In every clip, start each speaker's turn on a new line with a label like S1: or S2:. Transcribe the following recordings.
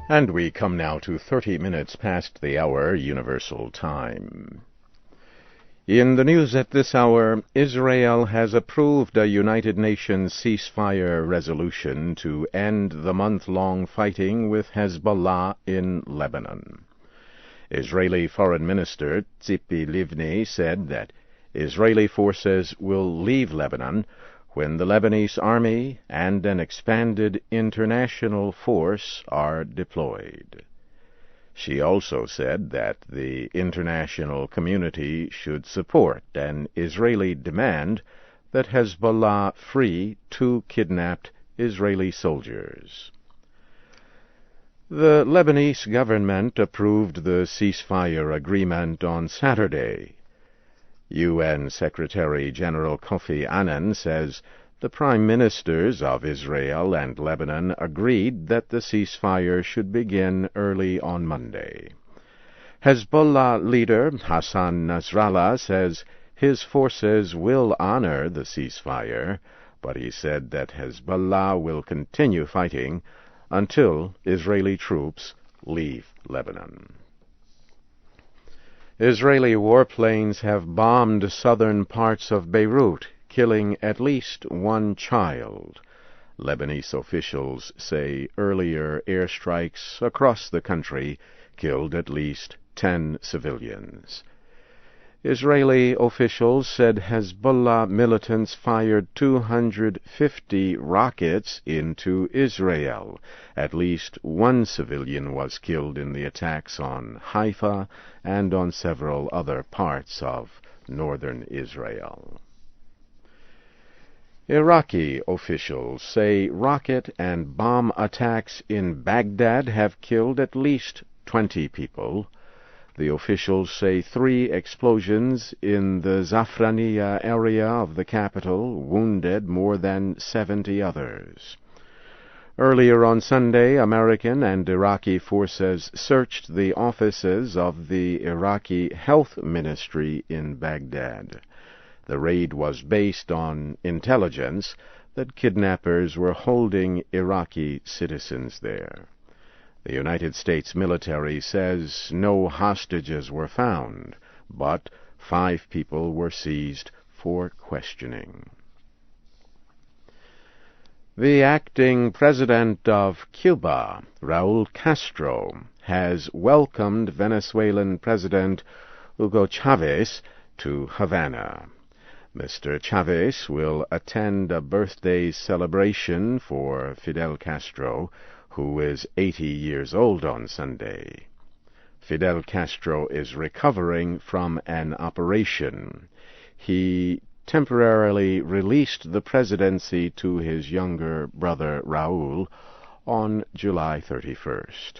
S1: And we come now to 30 minutes past the hour, Universal Time. In the news at this hour, Israel has approved a United Nations ceasefire resolution to end the month-long fighting with Hezbollah in Lebanon. Israeli Foreign Minister Tzipi Livni said that Israeli forces will leave Lebanon when the Lebanese army and an expanded international force are deployed. She also said that the international community should support an Israeli demand that Hezbollah free 2 kidnapped Israeli soldiers. The Lebanese government approved the ceasefire agreement on Saturday. UN Secretary-General Kofi Annan says the prime ministers of Israel and Lebanon agreed that the ceasefire should begin early on Monday. Hezbollah leader Hassan Nasrallah says his forces will honor the ceasefire, but he said that Hezbollah will continue fighting until Israeli troops leave Lebanon. Israeli warplanes have bombed southern parts of Beirut, killing at least 1 child. Lebanese officials say earlier airstrikes across the country killed at least 10 civilians. Israeli officials said Hezbollah militants fired 250 rockets into Israel. At least 1 civilian was killed in the attacks on Haifa and on several other parts of northern Israel. Iraqi officials say rocket and bomb attacks in Baghdad have killed at least 20 people. The officials say 3 explosions in the Zafraniya area of the capital wounded more than 70 others. Earlier on Sunday, American and Iraqi forces searched the offices of the Iraqi Health Ministry in Baghdad. The raid was based on intelligence that kidnappers were holding Iraqi citizens there. The United States military says no hostages were found, but 5 people were seized for questioning. The acting president of Cuba, Raul Castro, has welcomed Venezuelan President Hugo Chavez to Havana. Mr. Chavez will attend a birthday celebration for Fidel Castro, who is 80 years old on Sunday. Fidel Castro is recovering from an operation. He temporarily released the presidency to his younger brother Raul on July 31st.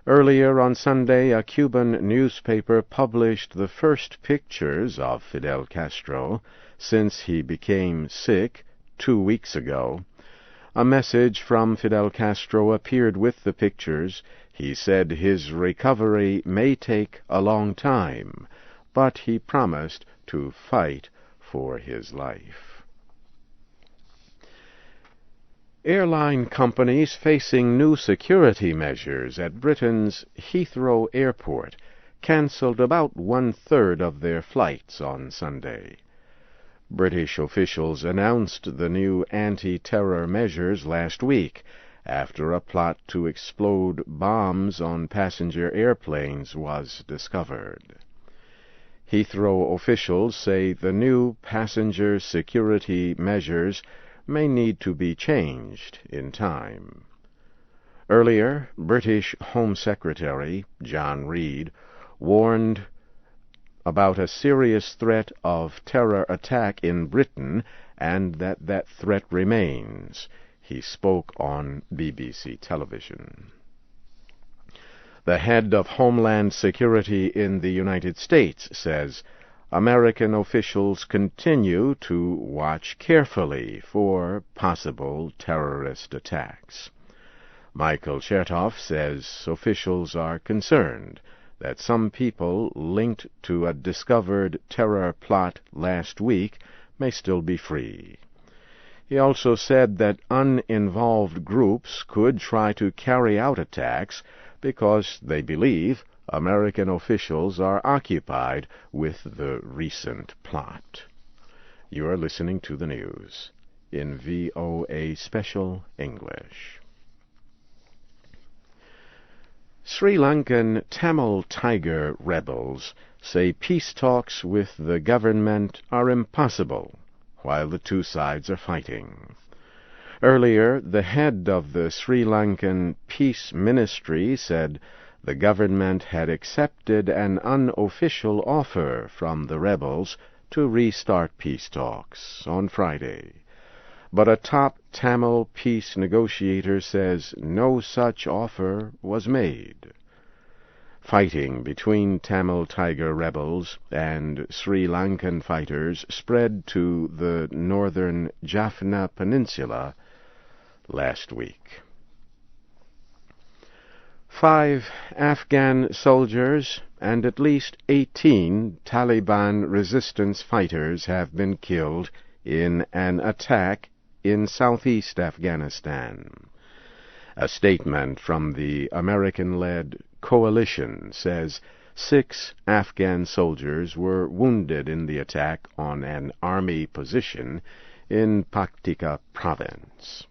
S1: Earlier on Sunday, a Cuban newspaper published the first pictures of Fidel Castro since he became sick 2 weeks ago. A message from Fidel Castro appeared with the pictures. He said his recovery may take a long time, but he promised to fight for his life. Airline companies facing new security measures at Britain's Heathrow Airport cancelled about 1/3 of their flights on Sunday. British officials announced the new anti-terror measures last week after a plot to explode bombs on passenger airplanes was discovered. Heathrow officials say the new passenger security measures may need to be changed in time. Earlier, British Home Secretary John Reid warned about a serious threat of terror attack in Britain and that threat remains. He spoke on BBC television. The head of Homeland Security in the United States says American officials continue to watch carefully for possible terrorist attacks. Michael Chertoff says officials are concerned that some people linked to a discovered terror plot last week may still be free. He also said that uninvolved groups could try to carry out attacks because they believe American officials are occupied with the recent plot. You are listening to the news in VOA Special English. Sri Lankan Tamil Tiger rebels say peace talks with the government are impossible while the two sides are fighting. Earlier, the head of the Sri Lankan Peace Ministry said the government had accepted an unofficial offer from the rebels to restart peace talks on Friday. But a top Tamil peace negotiator says no such offer was made. Fighting between Tamil Tiger rebels and Sri Lankan fighters spread to the northern Jaffna Peninsula last week. 5 Afghan soldiers and at least 18 Taliban resistance fighters have been killed in an attack in southeast Afghanistan. A statement from the American-led coalition says 6 Afghan soldiers were wounded in the attack on an army position in Paktika province.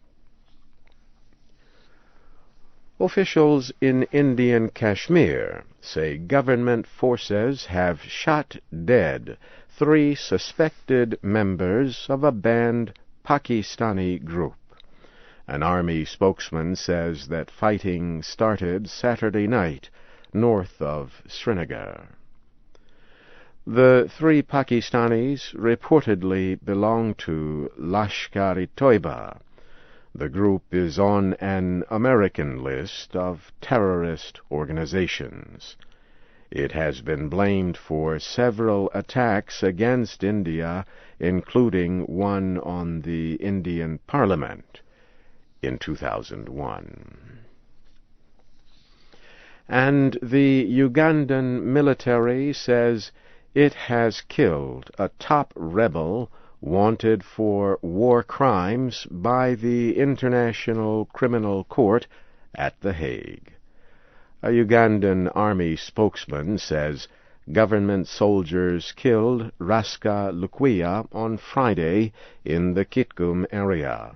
S1: Officials in Indian Kashmir say government forces have shot dead 3 suspected members of a banned Pakistani group. An army spokesman says that fighting started Saturday night north of Srinagar. The 3 Pakistanis reportedly belong to Lashkar-e-Toiba. The group is on an American list of terrorist organizations. It has been blamed for several attacks against India, including one on the Indian Parliament in 2001. And the Ugandan military says it has killed a top rebel wanted for war crimes by the International Criminal Court at The Hague. A Ugandan army spokesman says government soldiers killed Raska Lukwia on Friday in the Kitgum area.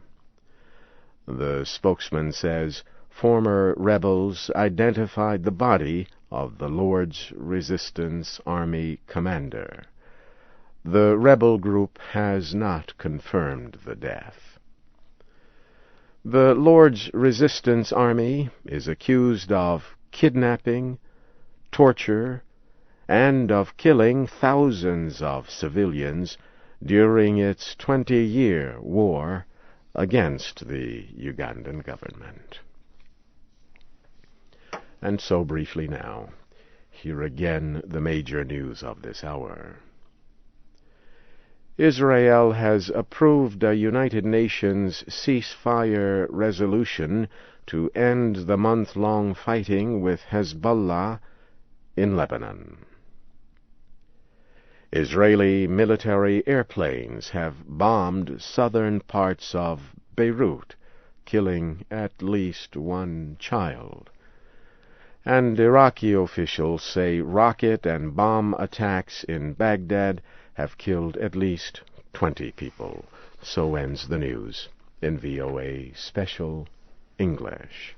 S1: The spokesman says former rebels identified the body of the Lord's Resistance Army commander. The rebel group has not confirmed the death. The Lord's Resistance Army is accused of kidnapping, torture, and of killing thousands of civilians during its 20-year war against the Ugandan government. And so briefly now, here again the major news of this hour. Israel has approved a United Nations ceasefire resolution to end the month-long fighting with Hezbollah in Lebanon. Israeli military airplanes have bombed southern parts of Beirut, killing at least 1 child. And Iraqi officials say rocket and bomb attacks in Baghdad have killed at least 20 people. So ends the news in VOA Special English.